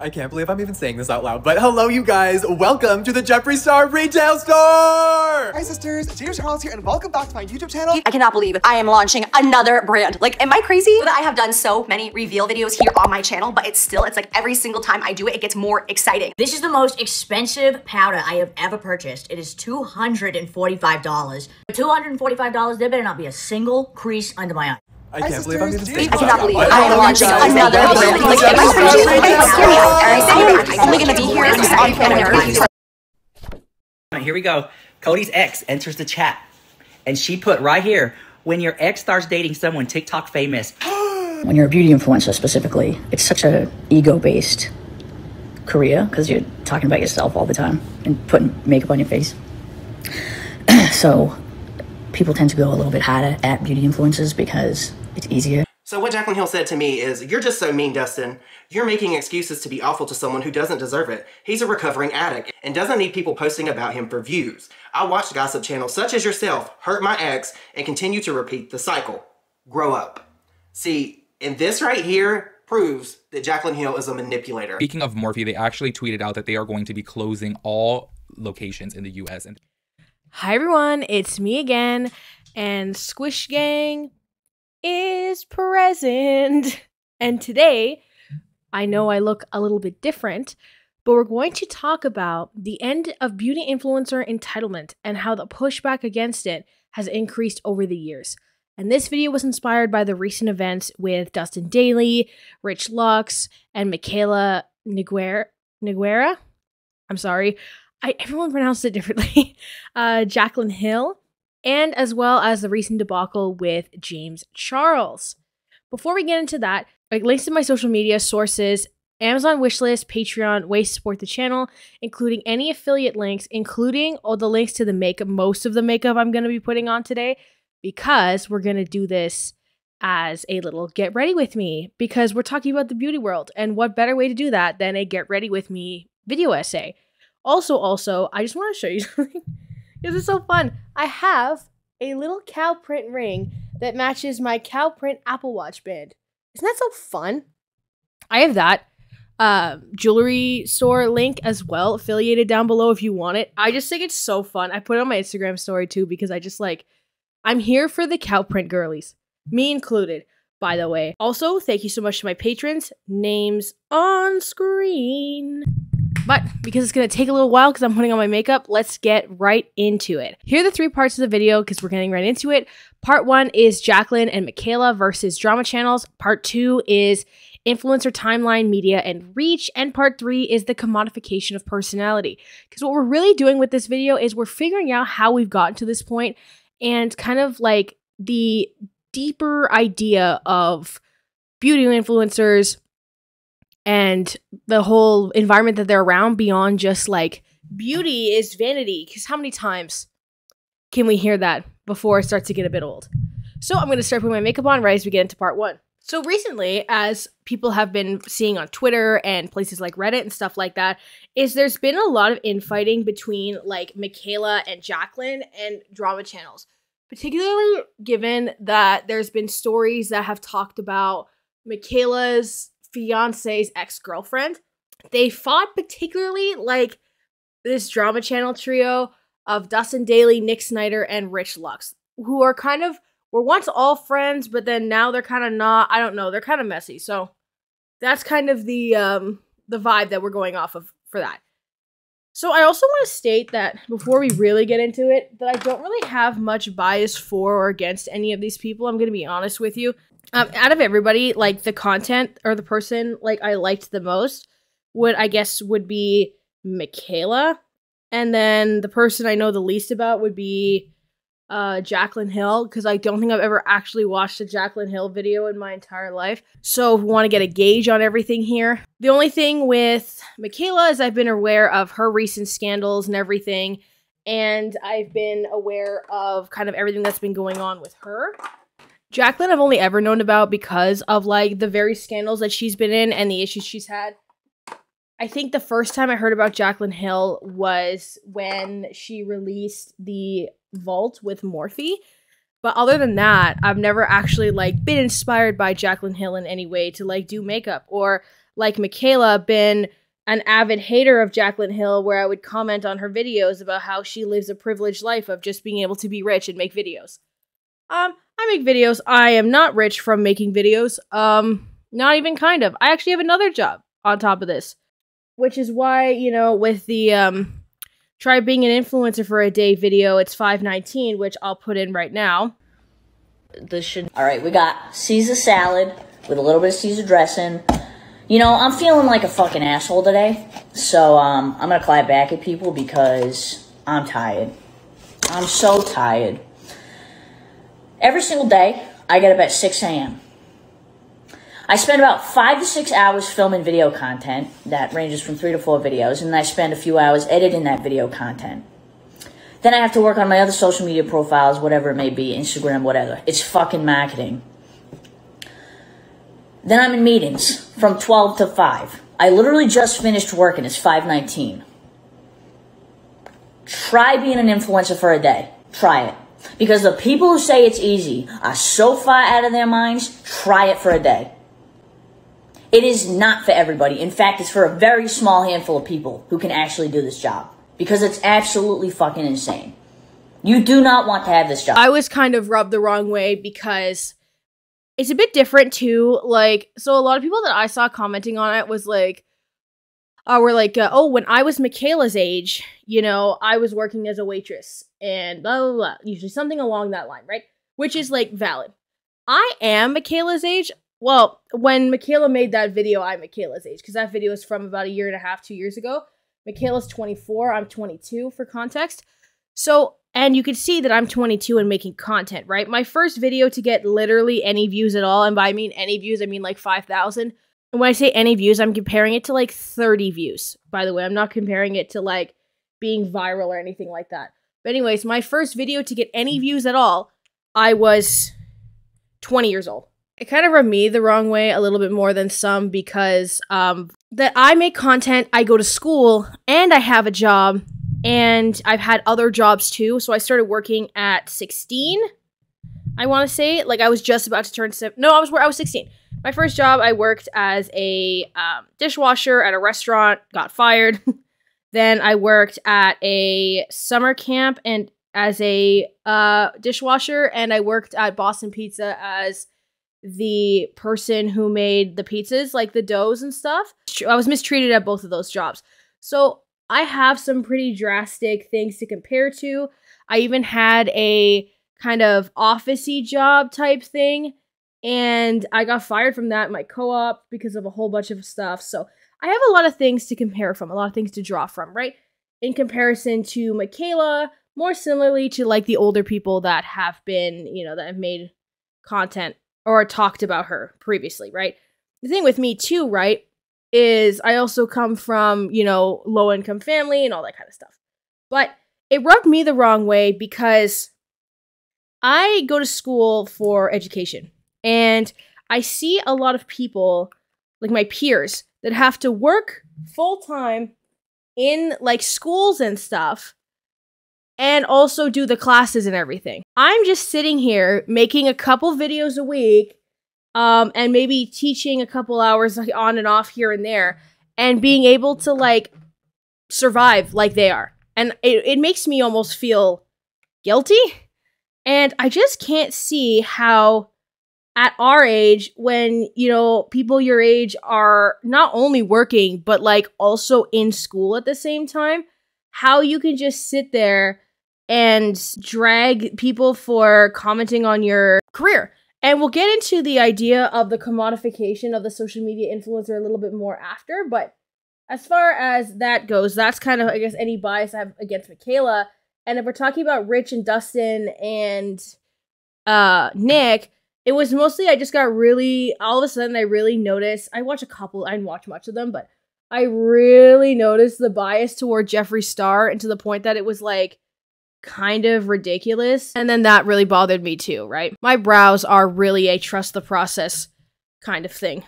I can't believe I'm even saying this out loud, but hello you guys, welcome to the Jeffree Star Retail Store! Hi sisters, James Charles here and welcome back to my YouTube channel. I cannot believe I am launching another brand. Like, am I crazy? That I have done so many reveal videos here on my channel, but it's like every single time I do it, it gets more exciting. This is the most expensive powder I have ever purchased. It is $245. For $245, there better not be a single crease under my eye. I can't believe I'm even saying this I cannot out believe loud, I am launching another brand. Like, am I crazy? I'm only gonna be here on February. Here we go. Cody's ex enters the chat, and she put right here, when your ex starts dating someone TikTok famous. When you're a beauty influencer specifically, it's such a ego-based career because you're talking about yourself all the time and putting makeup on your face. So people tend to go a little bit harder at beauty influencers because it's easier. So what Jaclyn Hill said to me is, "You're just so mean, Dustin. You're making excuses to be awful to someone who doesn't deserve it. He's a recovering addict and doesn't need people posting about him for views. I watch gossip channels such as yourself hurt my ex and continue to repeat the cycle. Grow up." See, and this right here proves that Jaclyn Hill is a manipulator. Speaking of Morphe, they actually tweeted out that they are going to be closing all locations in the US. And hi everyone, it's me again, and Squish Gang is present. And today, I know I look a little bit different, but we're going to talk about the end of beauty influencer entitlement and how the pushback against it has increased over the years. And this video was inspired by the recent events with Dustin Dailey, Rich Lux, and Mikayla Niguera. I'm sorry, everyone pronounced it differently. Jaclyn Hill, and as well as the recent debacle with James Charles. Before we get into that, links to my social media sources, Amazon wishlist, Patreon, ways to support the channel, including any affiliate links, including all the links to the makeup, most of the makeup I'm going to be putting on today, because we're going to do this as a little get ready with me, because we're talking about the beauty world, and what better way to do that than a get ready with me video essay. Also, I just want to show you something. This is so fun. I have a little cow print ring that matches my cow print Apple Watch band. Isn't that so fun? I have that jewelry store link as well, affiliated down below if you want it. I just think it's so fun. I put it on my Instagram story too because I just I'm here for the cow print girlies. Me included, by the way. Also, thank you so much to my patrons. Names on screen. But because it's going to take a little while because I'm putting on my makeup, let's get right into it. Here are the three parts of the video because we're getting right into it. Part 1 is Jaclyn and Mikayla versus drama channels. Part 2 is influencer timeline, media, and reach. And part 3 is the commodification of personality. Because what we're really doing with this video is we're figuring out how we've gotten to this point and kind of like the deeper idea of beauty influencers and the whole environment that they're around beyond just like beauty is vanity. Because how many times can we hear that before it starts to get a bit old? So I'm going to start putting my makeup on right as we get into part 1. So recently, as people have been seeing on Twitter and places like Reddit and stuff like that, is there's been a lot of infighting between like Mikayla and Jaclyn and drama channels. Particularly given that there's been stories that have talked about Mikayla's fiance's ex-girlfriend. They fought particularly like this drama channel trio of Dustin Dailey, Nick Snyder, and Rich Lux, who are were once all friends, but then now they're kind of not. I don't know. They're kind of messy. So that's kind of the vibe that we're going off of for that. So I also want to state that before we really get into it, that I don't really have much bias for or against any of these people. I'm going to be honest with you. Out of everybody, like the content or the person like I liked the most would be Mikayla. And then the person I know the least about would be Jaclyn Hill, because I don't think I've ever actually watched a Jaclyn Hill video in my entire life. So if we want to get a gauge on everything here. The only thing with Mikayla is I've been aware of her recent scandals and everything. And I've been aware of kind of everything that's been going on with her. Jaclyn I've only ever known about because of like the various scandals that she's been in and the issues she's had. I think the first time I heard about Jaclyn Hill was when she released the Vault with Morphe. But other than that, I've never actually like been inspired by Jaclyn Hill in any way to like do makeup or like Mikayla, been an avid hater of Jaclyn Hill, where I would comment on her videos about how she lives a privileged life of just being able to be rich and make videos. I make videos. I am not rich from making videos. Not even kind of. I actually have another job on top of this, which is why, you know, with the try being an influencer for a day video, it's $5.19, which I'll put in right now. All right, we got Caesar salad with a little bit of Caesar dressing. You know, I'm feeling like a fucking asshole today, so I'm gonna clap back at people because I'm tired. I'm so tired. Every single day, I get up at 6 a.m. I spend about 5 to 6 hours filming video content that ranges from 3 to 4 videos, and I spend a few hours editing that video content. Then I have to work on my other social media profiles, whatever it may be, Instagram, whatever. It's fucking marketing. Then I'm in meetings from 12 to 5. I literally just finished working. It's 5:19. Try being an influencer for a day. Try it. Because the people who say it's easy are so far out of their minds, try it for a day. It is not for everybody. In fact, it's for a very small handful of people who can actually do this job. Because it's absolutely fucking insane. You do not want to have this job. I was kind of rubbed the wrong way because it's a bit different too. Like, so a lot of people that I saw commenting on it was like, oh, when I was Mikayla's age, you know, I was working as a waitress and blah, blah, blah. Usually something along that line, right? Which is like valid. I am Mikayla's age. Well, when Mikayla made that video, I'm Mikayla's age because that video is from about 1.5 years, 2 years ago. Mikayla's 24, I'm 22 for context. So, and you can see that I'm 22 and making content, right? My first video to get literally any views at all, and by I mean any views, I mean like 5,000. And when I say any views, I'm comparing it to like 30 views. By the way, I'm not comparing it to like being viral or anything like that. But anyways, my first video to get any views at all, I was 20 years old. It kind of rubbed me the wrong way a little bit more than some because that I make content, I go to school, and I have a job, and I've had other jobs too. So I started working at 16, I want to say. Like, I was just about to turn 7. No, I was 16. My first job, I worked as a dishwasher at a restaurant, got fired. Then I worked at a summer camp and as a dishwasher, and I worked at Boston Pizza as the person who made the pizzas, like the doughs and stuff. I was mistreated at both of those jobs. So I have some pretty drastic things to compare to. I even had a kind of office-y job type thing, and I got fired from that in my co-op because of a whole bunch of stuff. So I have a lot of things to compare from, a lot of things to draw from, right? In comparison to Mikayla, more similarly to like the older people that have been, you know, that have made content or talked about her previously, right? The thing with me too, right, is I also come from, you know, low-income family and all that kind of stuff. But it rubbed me the wrong way because I go to school for education. And I see a lot of people, like my peers, that have to work full-time in, like, schools and stuff, and also do the classes and everything. I'm just sitting here making a couple videos a week, and maybe teaching a couple hours on and off here and there, and being able to, like, survive like they are. And it makes me almost feel guilty, and I just can't see how at our age, when, you know, people your age are not only working, but, like, also in school at the same time, how you can just sit there and drag people for commenting on your career. And we'll get into the idea of the commodification of the social media influencer a little bit more after, but as far as that goes, that's kind of, I guess, any bias I have against Mikayla. And if we're talking about Rich and Dustin and Nick, it was mostly I just got really, all of a sudden I really noticed, I didn't watch much of them, but I really noticed the bias toward Jeffree Star, and to the point that it was like kind of ridiculous. And then that really bothered me too, right? My brows are really a trust the process kind of thing.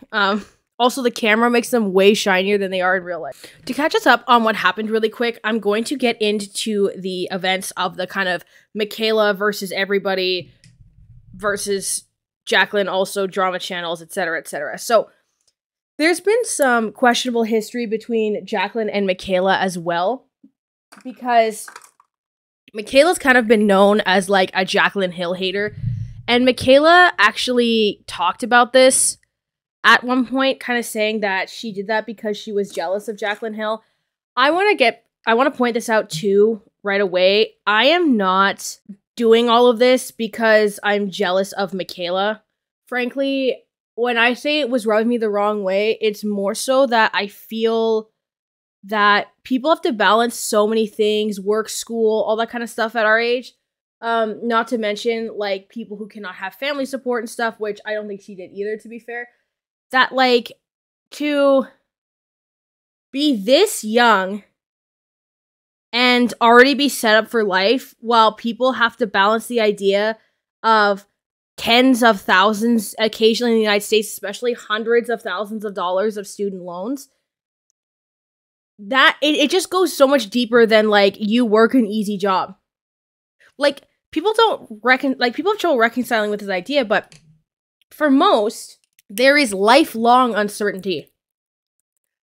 Also, the camera makes them way shinier than they are in real life. To catch us up on what happened really quick, I'm going to get into the events of the kind of Mikayla versus everybody versus Jaclyn, also drama channels, etc., etc. So there's been some questionable history between Jaclyn and Mikayla as well, because Mikayla's kind of been known as like a Jaclyn Hill hater, and Mikayla actually talked about this at one point, kind of saying that she did that because she was jealous of Jaclyn Hill. I want to point this out too right away. I am not doing all of this because I'm jealous of Mikayla. Frankly, when I say it was rubbing me the wrong way, it's more so that I feel that people have to balance so many things, work, school, all that kind of stuff at our age. Not to mention, like, people who cannot have family support and stuff, which I don't think she did either, to be fair. That, like, to be this young and already be set up for life while people have to balance the idea of tens of thousands, occasionally in the United States, especially hundreds of thousands of dollars of student loans. That it just goes so much deeper than like you work an easy job. Like people have trouble reconciling with this idea, but for most, there is lifelong uncertainty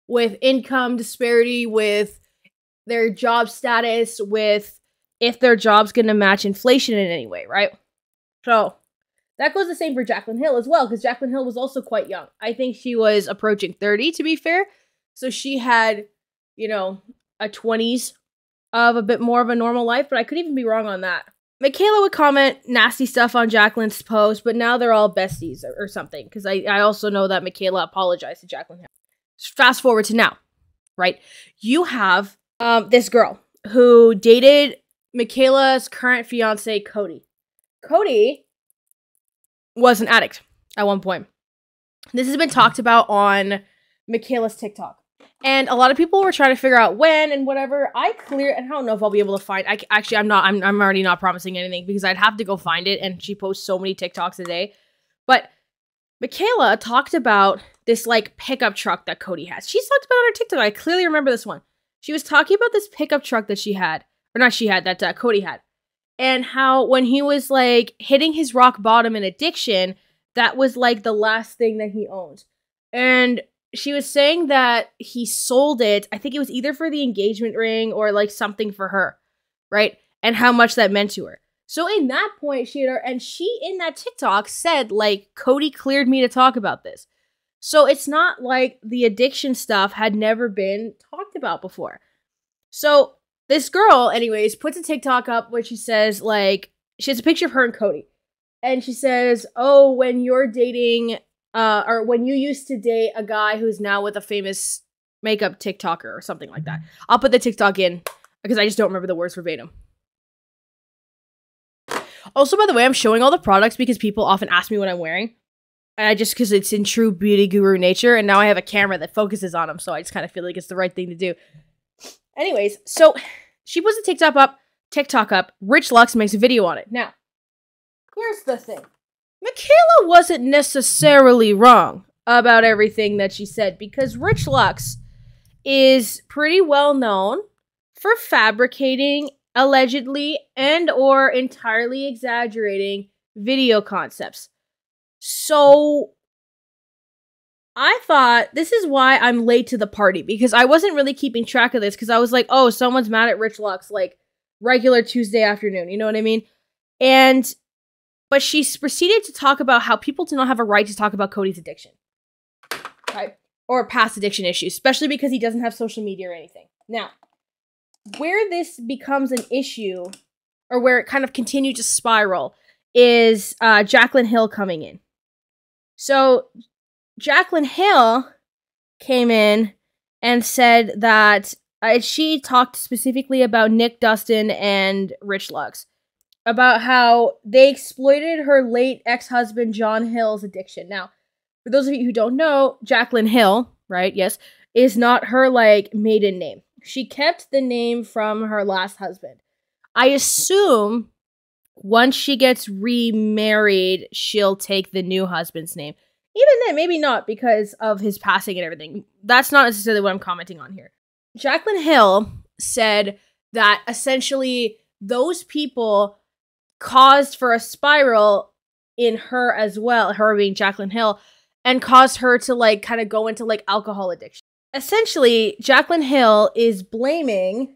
with income disparity, with their job status, with if their job's gonna match inflation in any way, right? So that goes the same for Jaclyn Hill as well, because Jaclyn Hill was also quite young. I think she was approaching 30, to be fair. So she had, you know, a 20s of a bit more of a normal life, but I could even be wrong on that. Mikayla would comment nasty stuff on Jaclyn's post, but now they're all besties or something, because I also know that Mikayla apologized to Jaclyn Hill. Fast forward to now, right? You have this girl who dated Mikayla's current fiance, Cody. Cody was an addict at one point. This has been talked about on Mikayla's TikTok. And a lot of people were trying to figure out when and whatever. And I don't know if I'll be able to find, I'm already not promising anything because I'd have to go find it, and she posts so many TikToks a day. But Mikayla talked about this like pickup truck that Cody has. She's talked about it on her TikTok. I clearly remember this one. She was talking about this pickup truck that that Cody had. And how when he was like hitting his rock bottom in addiction, that was like the last thing that he owned. And she was saying that he sold it. I think it was either for the engagement ring or like something for her, right? And how much that meant to her. So in that point, she in that TikTok said like, Cody cleared me to talk about this. So it's not like the addiction stuff had never been talked about before. So this girl, anyways, puts a TikTok up where she says, like, she has a picture of her and Cody. And she says, oh, when you're dating, or when you used to date a guy who's now with a famous makeup TikToker or something like that. I'll put the TikTok in because I just don't remember the words verbatim. Also, by the way, I'm showing all the products because people often ask me what I'm wearing. And because it's in true beauty guru nature. And now I have a camera that focuses on them. So I just kind of feel like it's the right thing to do. Anyways, so she puts a TikTok up. Rich Lux makes a video on it. Now, here's the thing. Mikayla wasn't necessarily wrong about everything that she said, because Rich Lux is pretty well known for fabricating, allegedly, and or entirely exaggerating video concepts. So I thought, this is why I'm late to the party, because I wasn't really keeping track of this, because I was like, oh, someone's mad at Rich Lux, like, regular Tuesday afternoon, you know what I mean? But she proceeded to talk about how people do not have a right to talk about Cody's addiction. Right? Or past addiction issues, especially because he doesn't have social media or anything. Now, where this becomes an issue, or where it kind of continued to spiral, is Jaclyn Hill coming in. So Jaclyn Hill came in and said that she talked specifically about Nick Dustin and Rich Lux, about how they exploited her late ex-husband John Hill's addiction. Now, for those of you who don't know, Jaclyn Hill, right, yes, is not her, like, maiden name. She kept the name from her last husband. I assume once she gets remarried, she'll take the new husband's name. Even then, maybe not, because of his passing and everything. That's not necessarily what I'm commenting on here. Jaclyn Hill said that essentially those people caused for a spiral in her as well, her being Jaclyn Hill, and caused her to like kind of go into like alcohol addiction. Essentially, Jaclyn Hill is blaming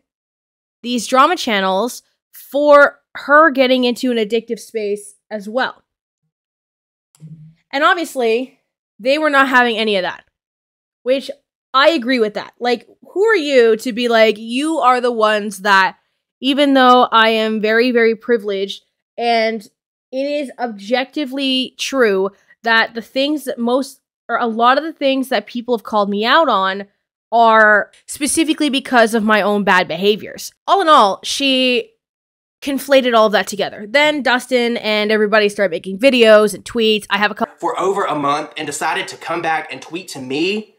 these drama channels for her getting into an addictive space as well. And obviously, they were not having any of that, which I agree with that. Like, who are you to be like, you are the ones that, even though I am very, very privileged, and it is objectively true that the things that a lot of the things that people have called me out on are specifically because of my own bad behaviors. All in all, she conflated all of that together. Then Dustin and everybody started making videos and tweets. I have a couple for over a month and decided to come back and tweet to me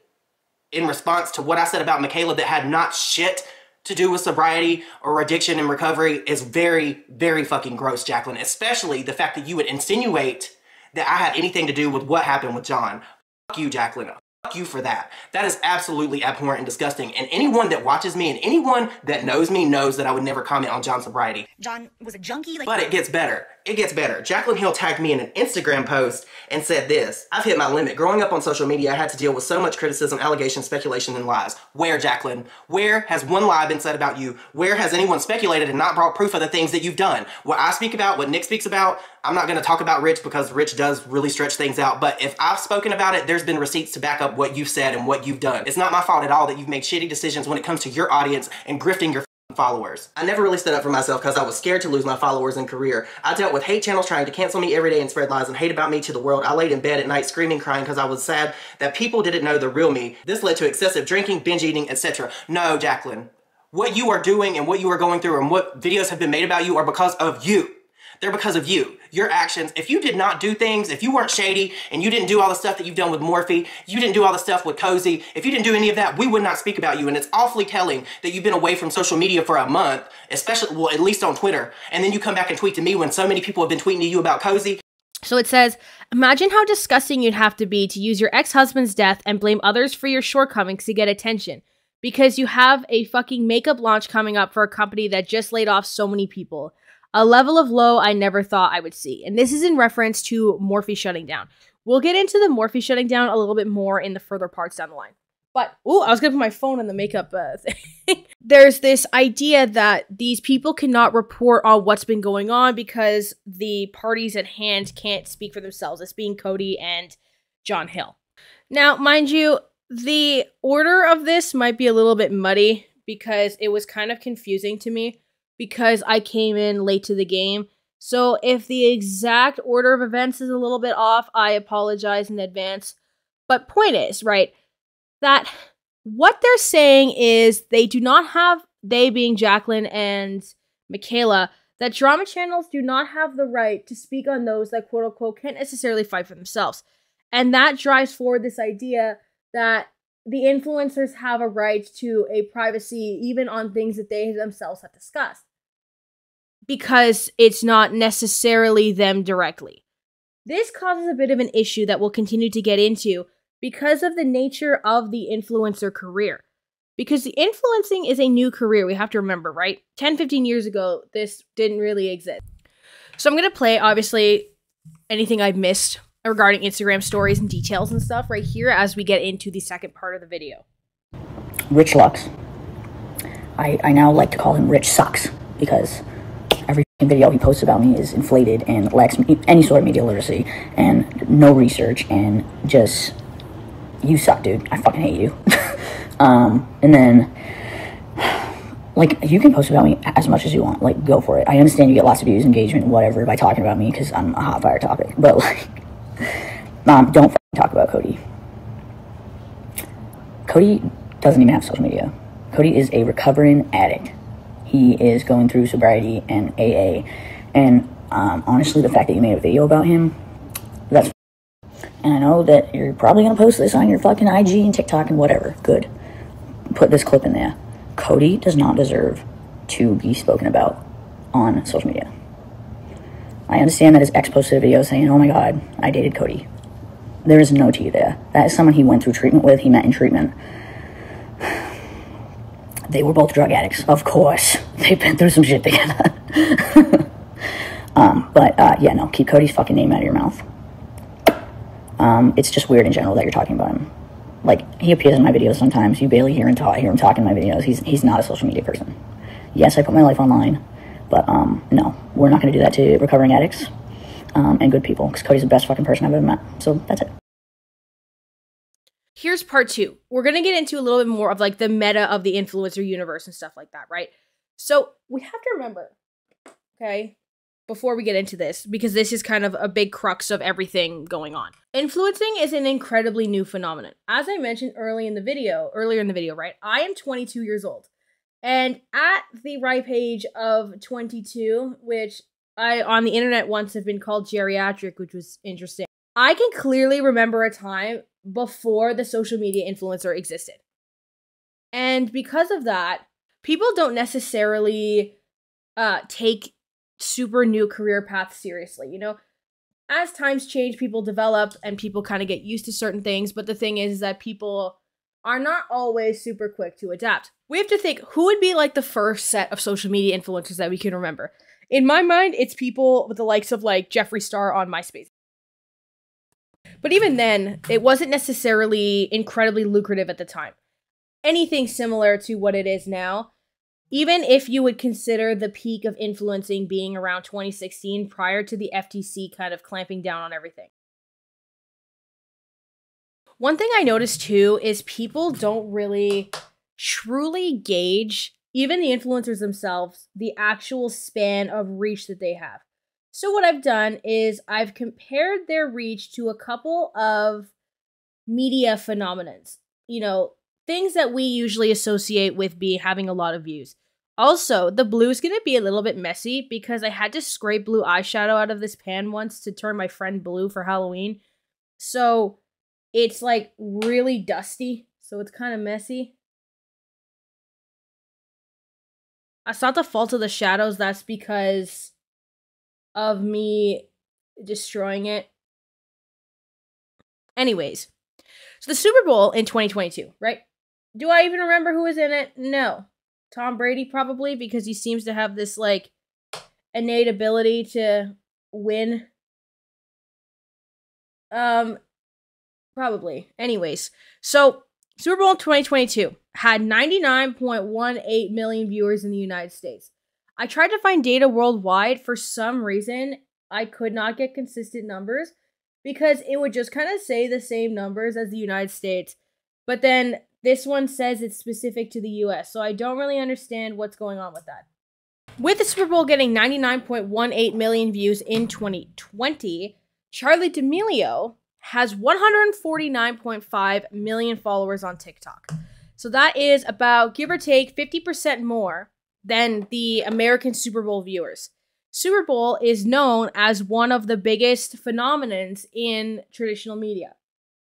in response to what I said about Mikayla that had not shit to do with sobriety or addiction and recovery is very, very fucking gross, Jaclyn. Especially the fact that you would insinuate that I had anything to do with what happened with John. Fuck you, Jaclyn. Fuck you for that. That is absolutely abhorrent and disgusting. And anyone that watches me and anyone that knows me knows that I would never comment on John's sobriety. John was a junkie. But it gets better. It gets better. Jaclyn Hill tagged me in an Instagram post and said this: I've hit my limit. Growing up on social media, I had to deal with so much criticism, allegations, speculation, and lies. Where, Jaclyn? Where has one lie been said about you? Where has anyone speculated and not brought proof of the things that you've done? What I speak about, what Nick speaks about, I'm not going to talk about Rich because Rich does really stretch things out. But if I've spoken about it, there's been receipts to back up what you've said and what you've done. It's not my fault at all that you've made shitty decisions when it comes to your audience and grifting your followers. I never really stood up for myself because I was scared to lose my followers and career. I dealt with hate channels trying to cancel me every day and spread lies and hate about me to the world. I laid in bed at night screaming, crying because I was sad that people didn't know the real me. This led to excessive drinking, binge eating, etc. No, Jaclyn. What you are doing and what you are going through and what videos have been made about you are because of you. They're because of you, your actions. If you did not do things, if you weren't shady and you didn't do all the stuff that you've done with Morphe, you didn't do all the stuff with Cozy, if you didn't do any of that, we would not speak about you. And it's awfully telling that you've been away from social media for a month, especially, well, at least on Twitter. And then you come back and tweet to me when so many people have been tweeting to you about Cozy. So it says, imagine how disgusting you'd have to be to use your ex-husband's death and blame others for your shortcomings to get attention. Because you have a fucking makeup launch coming up for a company that just laid off so many people. A level of low I never thought I would see. And this is in reference to Morphe shutting down. We'll get into the Morphe shutting down a little bit more in the further parts down the line. But, ooh, I was going to put my phone on the makeup thing. There's this idea that these people cannot report on what's been going on because the parties at hand can't speak for themselves. It's being Cody and John Hill. Now, mind you, the order of this might be a little bit muddy because it was kind of confusing to me because I came in late to the game. So if the exact order of events is a little bit off, I apologize in advance. But point is, right, that what they're saying is they do not have, they being Jaclyn and Mikayla, that drama channels do not have the right to speak on those that quote unquote can't necessarily fight for themselves. And that drives forward this idea that the influencers have a right to a privacy even on things that they themselves have discussed. Because it's not necessarily them directly. This causes a bit of an issue that we'll continue to get into because of the nature of the influencer career. Because the influencing is a new career, we have to remember, right? 10, 15 years ago, this didn't really exist. So I'm going to play, obviously, anything I've missed regarding Instagram stories and details and stuff right here as we get into the second part of the video. Rich Lux. I now like to call him Rich Sucks because every video he posts about me is inflated and lacks any sort of media literacy and no research and just, you suck, dude. I fucking hate you. And then, like, you can post about me as much as you want. Like, go for it. I understand you get lots of views, engagement, whatever, by talking about me because I'm a hot fire topic. But, like, don't fucking talk about Cody. Cody doesn't even have social media. Cody is a recovering addict. He is going through sobriety and AA. And honestly, the fact that you made a video about him, that's... And I know that you're probably going to post this on your fucking IG and TikTok and whatever. Good. Put this clip in there. Cody does not deserve to be spoken about on social media. I understand that his ex posted a video saying, oh my god, I dated Cody. There is no tea there. That is someone he went through treatment with. He met in treatment. They were both drug addicts, of course. They've been through some shit together. Yeah, no, keep Cody's fucking name out of your mouth. It's just weird in general that you're talking about him. Like, he appears in my videos sometimes. You barely hear him talk in my videos. He's not a social media person. Yes, I put my life online, but no, we're not going to do that to recovering addicts and good people, because Cody's the best fucking person I've ever met. So that's it. Here's part 2. We're going to get into a little bit more of like the meta of the influencer universe and stuff like that, right? So we have to remember, okay, before we get into this, because this is kind of a big crux of everything going on. Influencing is an incredibly new phenomenon. As I mentioned earlier in the video, right? I am 22 years old. And at the ripe age of 22, which I on the internet once have been called geriatric, which was interesting, I can clearly remember a time before the social media influencer existed. And because of that, people don't necessarily take super new career paths seriously. You know, as times change, people develop and people kind of get used to certain things. But the thing is that people are not always super quick to adapt. We have to think, who would be like the first set of social media influencers that we can remember? In my mind, it's people with the likes of like Jeffree Star on MySpace. But even then, it wasn't necessarily incredibly lucrative at the time. Anything similar to what it is now, even if you would consider the peak of influencing being around 2016 prior to the FTC kind of clamping down on everything. One thing I noticed too is people don't really truly gauge, even the influencers themselves, the actual span of reach that they have. So what I've done is I've compared their reach to a couple of media phenomenons. You know, things that we usually associate with having a lot of views. Also, the blue is going to be a little bit messy because I had to scrape blue eyeshadow out of this pan once to turn my friend blue for Halloween. So it's like really dusty, so it's kind of messy. That's not the fault of the shadows, that's because of me destroying it. Anyways, so the Super Bowl in 2022, right? Do I even remember who was in it? No. Tom Brady, probably, because he seems to have this, like, innate ability to win. Probably. Anyways, so Super Bowl 2022 had 99.18 million viewers in the United States. I tried to find data worldwide. For some reason, I could not get consistent numbers because it would just kind of say the same numbers as the United States. But then this one says it's specific to the US, so I don't really understand what's going on with that. With the Super Bowl getting 99.18 million views in 2020, Charli D'Amelio has 149.5 million followers on TikTok. So that is about, give or take, 50% more than the American Super Bowl viewers. Super Bowl is known as one of the biggest phenomenons in traditional media.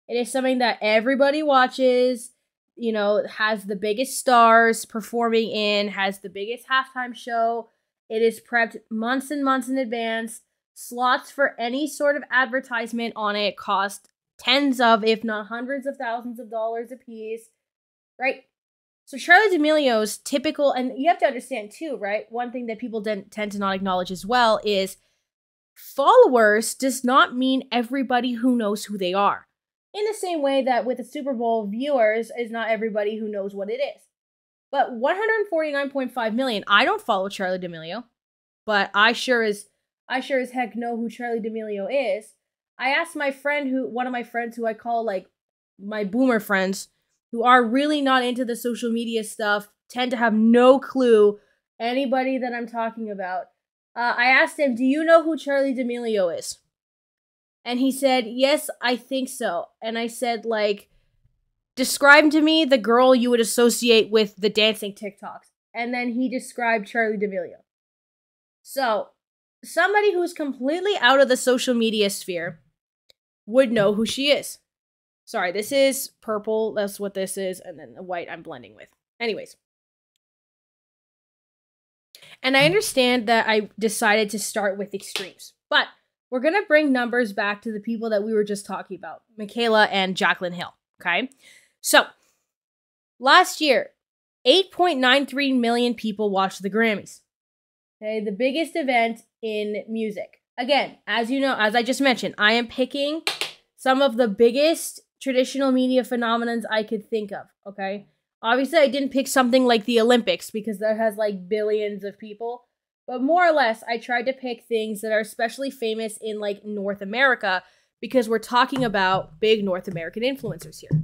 It is something that everybody watches, you know, has the biggest stars performing in, has the biggest halftime show. It is prepped months and months in advance. Slots for any sort of advertisement on it cost tens of, if not hundreds of thousands of dollars a piece, right? So Charli D'Amelio's typical, and you have to understand too, right? One thing that people tend to not acknowledge as well is followers does not mean everybody who knows who they are. In the same way that with the Super Bowl, viewers is not everybody who knows what it is. But 149.5 million, I don't follow Charli D'Amelio, but I sure as heck know who Charli D'Amelio is. I asked my friend one of my friends who I call like my boomer friends, who are really not into the social media stuff, tend to have no clue anybody that I'm talking about. I asked him, do you know who Charli D'Amelio is? And he said, yes, I think so. And I said, like, describe to me the girl you would associate with the dancing TikToks. And then he described Charli D'Amelio. So, somebody who's completely out of the social media sphere would know who she is. Sorry, this is purple. That's what this is. And then the white I'm blending with. Anyways. And I understand that I decided to start with extremes. But we're going to bring numbers back to the people that we were just talking about. Mikayla and Jaclyn Hill. Okay? So, last year, 8.93 million people watched the Grammys. Okay? The biggest event in music. Again, as you know, as I just mentioned, I am picking some of the biggest traditional media phenomenons I could think of, okay? Obviously, I didn't pick something like the Olympics because that has like billions of people. But more or less, I tried to pick things that are especially famous in like North America because we're talking about big North American influencers here.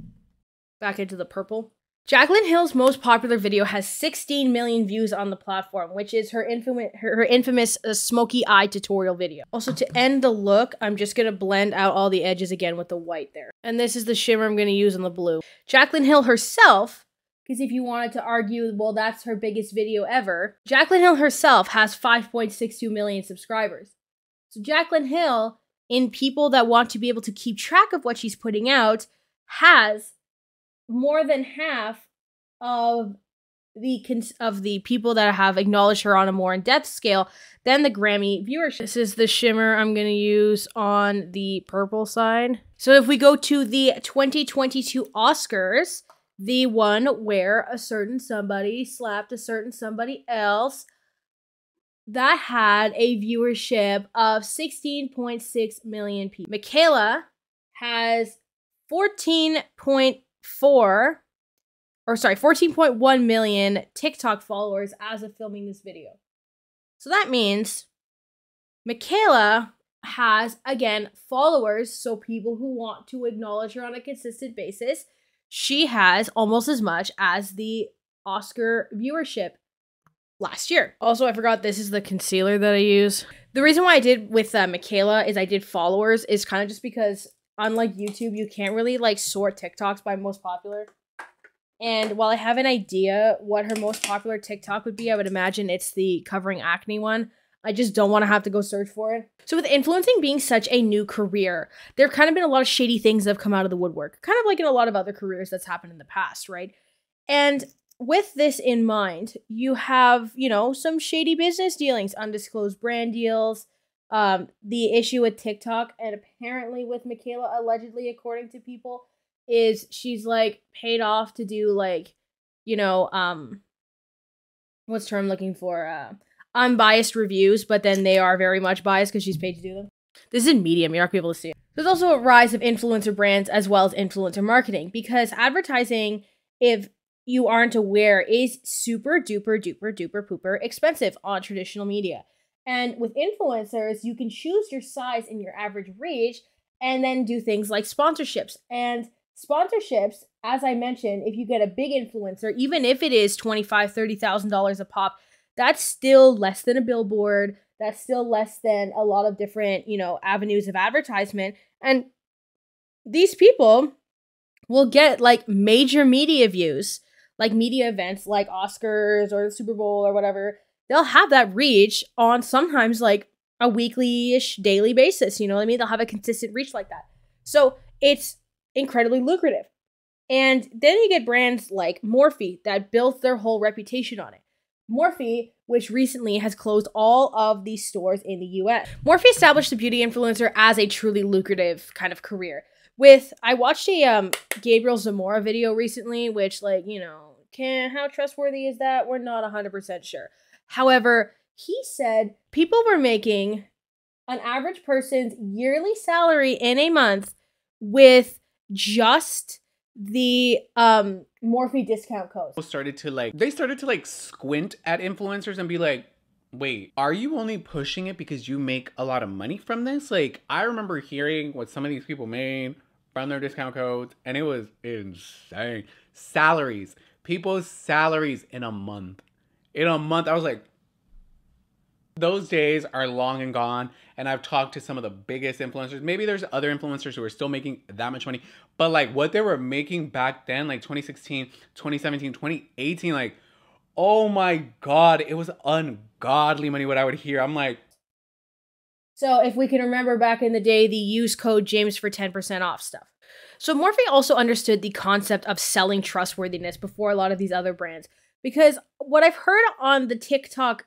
Back into the purple. Jaclyn Hill's most popular video has 16 million views on the platform, which is her infamous smoky eye tutorial video. Also, to end the look, I'm just going to blend out all the edges again with the white there. And this is the shimmer I'm going to use on the blue. Jaclyn Hill herself, because if you wanted to argue, well, that's her biggest video ever, Jaclyn Hill herself has 5.62 million subscribers. So Jaclyn Hill, in people that want to be able to keep track of what she's putting out, has more than half of the people that have acknowledged her on a more in-depth scale than the Grammy viewership. This is the shimmer I'm going to use on the purple side. So if we go to the 2022 Oscars, the one where a certain somebody slapped a certain somebody else, that had a viewership of 16.6 million people. Mikayla has 14.1 million TikTok followers as of filming this video. So that means Mikayla has, again, followers, so people who want to acknowledge her on a consistent basis. She has almost as much as the Oscar viewership last year. Also, I forgot this is the concealer that I use. The reason why I did with Mikayla is I did followers is kind of just because unlike YouTube, you can't really like sort TikToks by most popular. And while I have an idea what her most popular TikTok would be, I would imagine it's the covering acne one. I just don't want to have to go search for it. So with influencing being such a new career, there have kind of been a lot of shady things that have come out of the woodwork. Kind of like in a lot of other careers that's happened in the past, right? And with this in mind, you have, you know, some shady business dealings, undisclosed brand deals, the issue with TikTok, and apparently with Mikayla, allegedly, according to people, is she's like paid off to do like, you know, what's the term I'm looking for? Unbiased reviews, but then they are very much biased because she's paid to do them. This is in Medium, you're not gonna be able to see it. There's also a rise of influencer brands as well as influencer marketing, because advertising, if you aren't aware, is super duper duper duper pooper expensive on traditional media. And with influencers, you can choose your size and your average reach and then do things like sponsorships. And sponsorships, as I mentioned, if you get a big influencer, even if it is $25,000, $30,000 a pop, that's still less than a billboard. That's still less than a lot of different, you know, avenues of advertisement. And these people will get like major media views, like media events like Oscars or the Super Bowl or whatever. They'll have that reach on sometimes like a weekly-ish, daily basis. You know what I mean? They'll have a consistent reach like that. So it's incredibly lucrative. And then you get brands like Morphe that built their whole reputation on it. Morphe, which recently has closed all of these stores in the US. Morphe established the beauty influencer as a truly lucrative kind of career. I watched a Gabriel Zamora video recently, which, like, you know, how trustworthy is that? We're not 100% sure. However, he said people were making an average person's yearly salary in a month with just the Morphe discount code. They started to like squint at influencers and be like, wait, are you only pushing it because you make a lot of money from this? Like, I remember hearing what some of these people made from their discount codes, and it was insane. Salaries. People's salaries in a month. In a month, I was like, those days are long and gone. And I've talked to some of the biggest influencers. Maybe there's other influencers who are still making that much money. But like what they were making back then, like 2016, 2017, 2018, like, oh my God, it was ungodly money what I would hear. I'm like. So if we can remember back in the day, the use code James for 10% off stuff. So Morphe also understood the concept of selling trustworthiness before a lot of these other brands. Because what I've heard on the TikTok,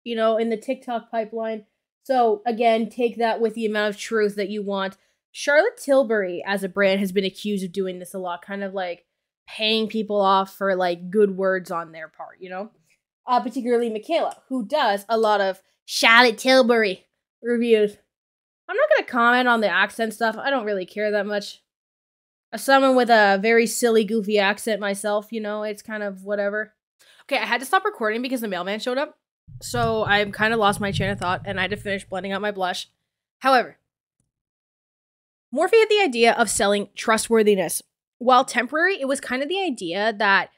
you know, in the TikTok pipeline, so again, take that with the amount of truth that you want. Charlotte Tilbury as a brand has been accused of doing this a lot, kind of like paying people off for like good words on their part, you know? Particularly Mikayla, who does a lot of Charlotte Tilbury reviews. I'm not going to comment on the accent stuff. I don't really care that much. As someone with a very silly, goofy accent myself, you know, it's kind of whatever. Okay, I had to stop recording because the mailman showed up. So I kind of lost my train of thought and I had to finish blending out my blush. However, Morphe had the idea of selling trustworthiness. While temporary, it was kind of the idea that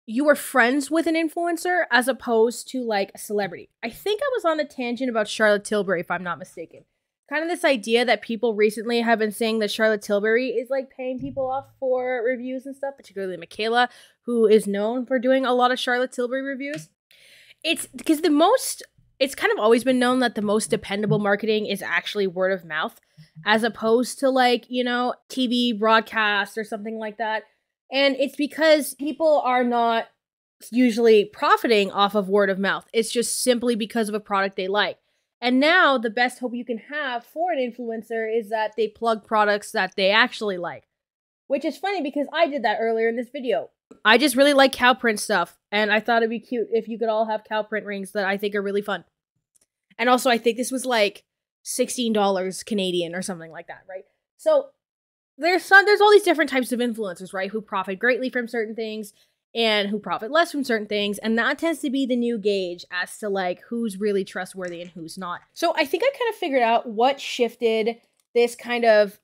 you were friends with an influencer as opposed to like a celebrity. I think I was on a tangent about Charlotte Tilbury, if I'm not mistaken. Kind of this idea that people recently have been saying that Charlotte Tilbury is like paying people off for reviews and stuff, particularly Mikayla, who is known for doing a lot of Charlotte Tilbury reviews. It's because it's kind of always been known that the most dependable marketing is actually word of mouth, as opposed to like, you know, TV broadcast or something like that. And it's because people are not usually profiting off of word of mouth. It's just simply because of a product they like. And now the best hope you can have for an influencer is that they plug products that they actually like. Which is funny because I did that earlier in this video. I just really like cow print stuff. And I thought it'd be cute if you could all have cow print rings that I think are really fun. And also I think this was like $16 Canadian or something like that, right? So there's all these different types of influencers, right? Who profit greatly from certain things and who profit less from certain things. And that tends to be the new gauge as to like who's really trustworthy and who's not. So I think I kind of figured out what shifted this kind of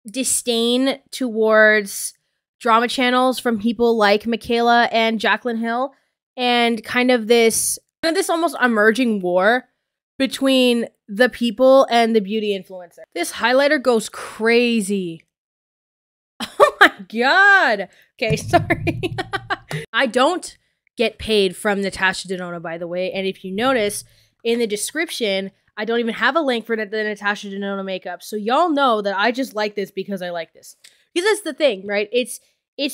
disdain towards drama channels from people like Mikayla and Jaclyn Hill, and kind of this almost emerging war between the people and the beauty influencer. This highlighter goes crazy. Oh my god. Okay, sorry. I don't get paid from Natasha Denona, by the way. And if you notice in the description, I don't even have a link for the Natasha Denona makeup. So y'all know that I just like this because I like this. Because that's the thing, right? It's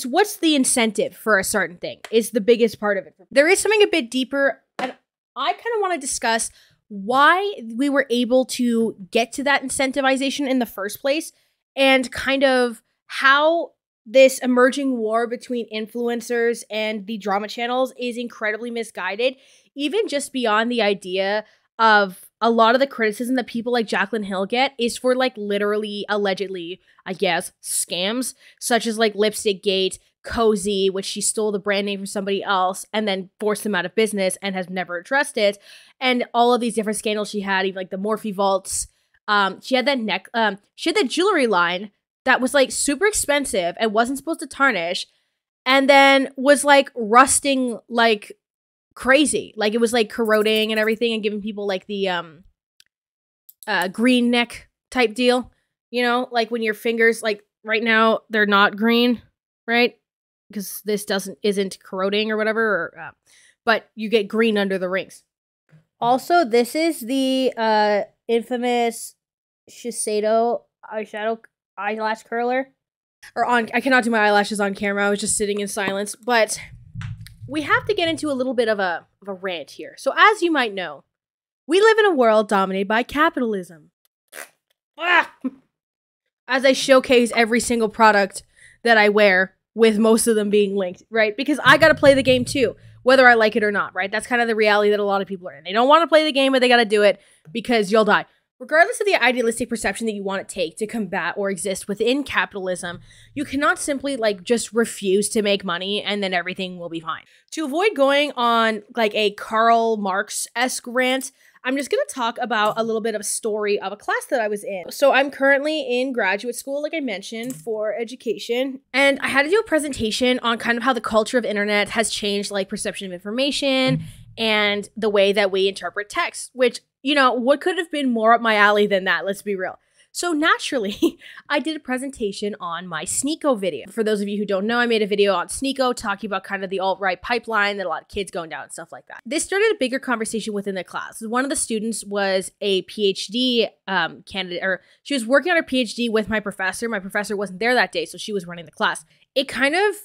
what's the incentive for a certain thing is the biggest part of it. There is something a bit deeper, and I kind of want to discuss why we were able to get to that incentivization in the first place, and kind of how this emerging war between influencers and the drama channels is incredibly misguided, even just beyond the idea of a lot of the criticism that people like Jaclyn Hill get is for like literally, allegedly, I guess, scams, such as like Lipstick Gate, Cozy, which she stole the brand name from somebody else and then forced them out of business and has never addressed it. And all of these different scandals she had, even like the Morphe vaults. She had that she had that jewelry line that was like super expensive and wasn't supposed to tarnish, and then was like rusting like crazy. Like it was like corroding and everything and giving people like the green neck type deal. You know, like when your fingers, like right now, they're not green, right? Because this isn't corroding or whatever, or, but you get green under the rings. Also, this is the infamous Shiseido eyelash curler. I cannot do my eyelashes on camera. I was just sitting in silence. But we have to get into a little bit of a rant here. So as you might know, we live in a world dominated by capitalism. As I showcase every single product that I wear, with most of them being linked, right? Because I gotta play the game too, whether I like it or not, right? That's kind of the reality that a lot of people are in. They don't want to play the game, but they gotta do it because you'll die. Regardless of the idealistic perception that you want to take to combat or exist within capitalism, you cannot simply like just refuse to make money and then everything will be fine. To avoid going on like a Karl Marx-esque rant, I'm just going to talk about a little bit of a story of a class that I was in. So I'm currently in graduate school, like I mentioned, for education. And I had to do a presentation on kind of how the culture of internet has changed like perception of information and the way that we interpret text, which, you know, what could have been more up my alley than that? Let's be real. So naturally, I did a presentation on my Sneeko video. For those of you who don't know, I made a video on Sneeko talking about kind of the alt-right pipeline that a lot of kids going down and stuff like that. This started a bigger conversation within the class. One of the students was a PhD candidate, or she was working on her PhD with my professor. My professor wasn't there that day, so she was running the class. It kind of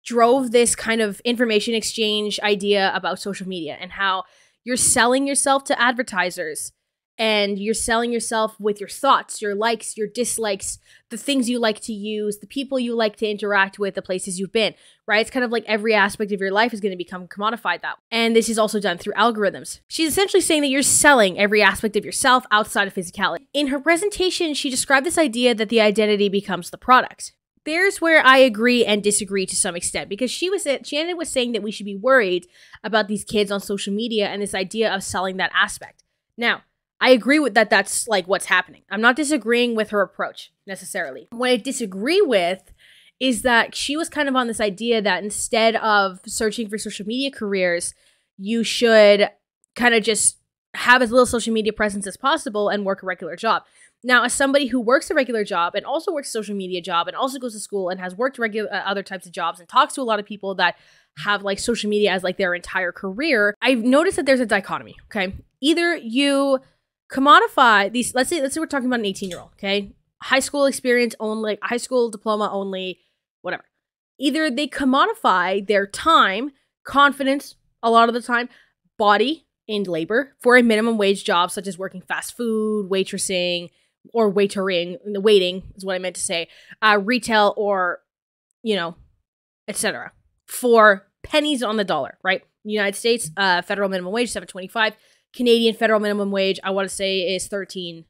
drove this kind of information exchange idea about social media and how you're selling yourself to advertisers. and you're selling yourself with your thoughts, your likes, your dislikes, the things you like to use, the people you like to interact with, the places you've been, right? It's kind of like every aspect of your life is going to become commodified that way. And this is also done through algorithms. She's essentially saying that you're selling every aspect of yourself outside of physicality. In her presentation, she described this idea that the identity becomes the product. There's where I agree and disagree to some extent, because she ended with saying that we should be worried about these kids on social media and this idea of selling that aspect. Now, I agree with that. That's like what's happening. I'm not disagreeing with her approach necessarily. What I disagree with is that she was kind of on this idea that instead of searching for social media careers, you should kind of just have as little social media presence as possible and work a regular job. Now, as somebody who works a regular job and also works a social media job and also goes to school and has worked other types of jobs and talks to a lot of people that have like social media as like their entire career, I've noticed that there's a dichotomy, okay? Either you commodify these, let's say we're talking about an 18-year-old, okay? High school experience only, high school diploma only, whatever. Either they commodify their time, confidence, a lot of the time, body, and labor for a minimum wage job, such as working fast food, waitressing, or waitering, waiting is what I meant to say, retail, or, you know, etc. for pennies on the dollar, right? United States, federal minimum wage, $7.25. Canadian federal minimum wage, I want to say, is $13.25,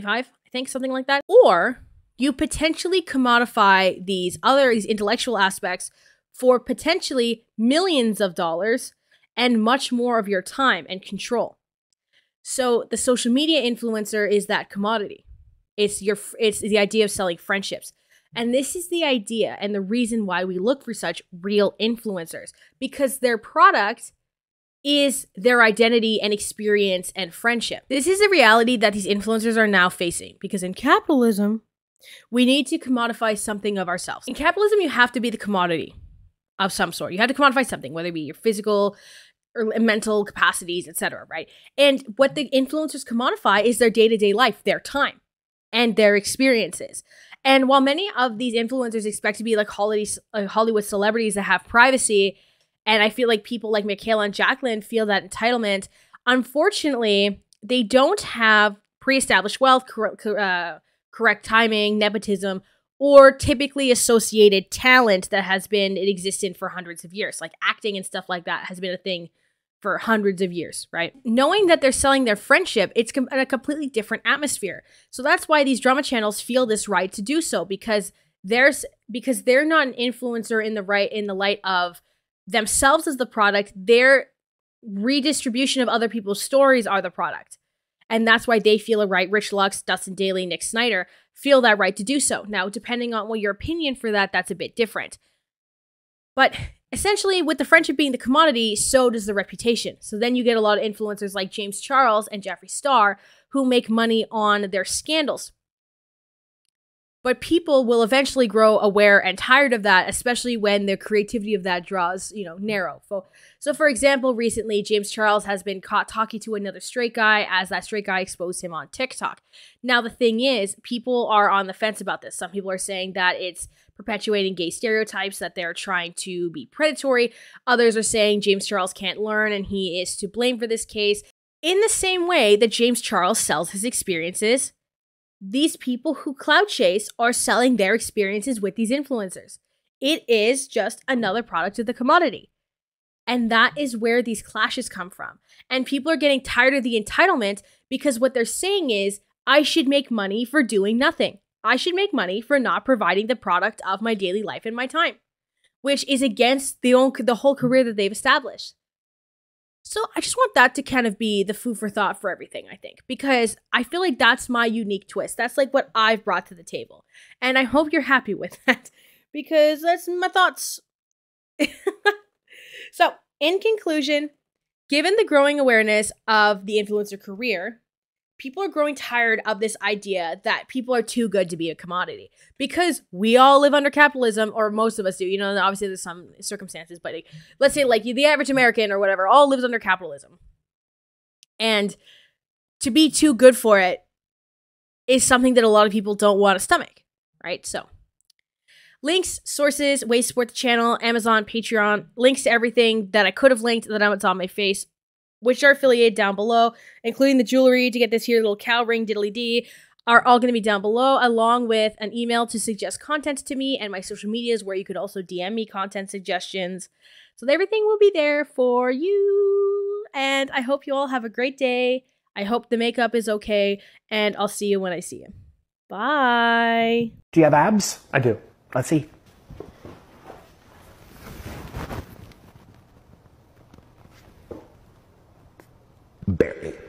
I think, something like that. Or you potentially commodify these intellectual aspects for potentially millions of dollars and much more of your time and control. So the social media influencer is that commodity. It's the idea of selling friendships. And this is the idea and the reason why we look for such real influencers, because their product is their identity and experience and friendship. This is a reality that these influencers are now facing, because in capitalism, we need to commodify something of ourselves. In capitalism, you have to be the commodity of some sort. You have to commodify something, whether it be your physical or mental capacities, etc., right? And what the influencers commodify is their day-to-day life, their time, and their experiences. And while many of these influencers expect to be like Hollywood celebrities that have privacy, and I feel like people like Mikayla and Jaclyn feel that entitlement, unfortunately, they don't have pre-established wealth, correct timing, nepotism, or typically associated talent that has been existent for hundreds of years. Like acting and stuff like that has been a thing for hundreds of years, right? Knowing that they're selling their friendship, it's in a completely different atmosphere. So that's why these drama channels feel this right to do so, because they're not an influencer in the light of themselves as the product. Their redistribution of other people's stories are the product. And that's why they feel a right. Rich Lux, Dustin Daly, Nick Snyder feel that right to do so. Now, depending on what your opinion for that's a bit different. But essentially, with the friendship being the commodity, so does the reputation. So then you get a lot of influencers like James Charles and Jeffree Star who make money on their scandals. But people will eventually grow aware and tired of that, especially when the creativity of that draws, narrow. So for example, recently, James Charles has been caught talking to another straight guy as that straight guy exposed him on TikTok. Now, the thing is, people are on the fence about this. Some people are saying that it's perpetuating gay stereotypes, that they're trying to be predatory. Others are saying James Charles can't learn and he is to blame for this case. In the same way that James Charles sells his experiences, these people who clout chase are selling their experiences with these influencers. It is just another product of the commodity. And that is where these clashes come from. And people are getting tired of the entitlement because what they're saying is, I should make money for doing nothing. I should make money for not providing the product of my daily life and my time, which is against the whole career that they've established. So I just want that to kind of be the food for thought for everything, I think, because I feel like that's my unique twist. That's like what I've brought to the table. And I hope you're happy with that, because that's my thoughts. So in conclusion, given the growing awareness of the influencer career, people are growing tired of this idea that people are too good to be a commodity, because we all live under capitalism, or most of us do. Obviously there's some circumstances, but let's say like the average American or whatever all lives under capitalism. And to be too good for it is something that a lot of people don't want to stomach, right? So links, sources, ways to support the channel, Amazon, Patreon, links to everything that I could have linked that's on my face which are affiliated down below, including the jewelry to get this here little cow ring diddly dee, are all going to be down below, along with an email to suggest content to me and my social medias where you could also DM me content suggestions. So everything will be there for you. And I hope you all have a great day. I hope the makeup is okay, and I'll see you when I see you. Bye. Do you have abs? I do. Let's see. Barely.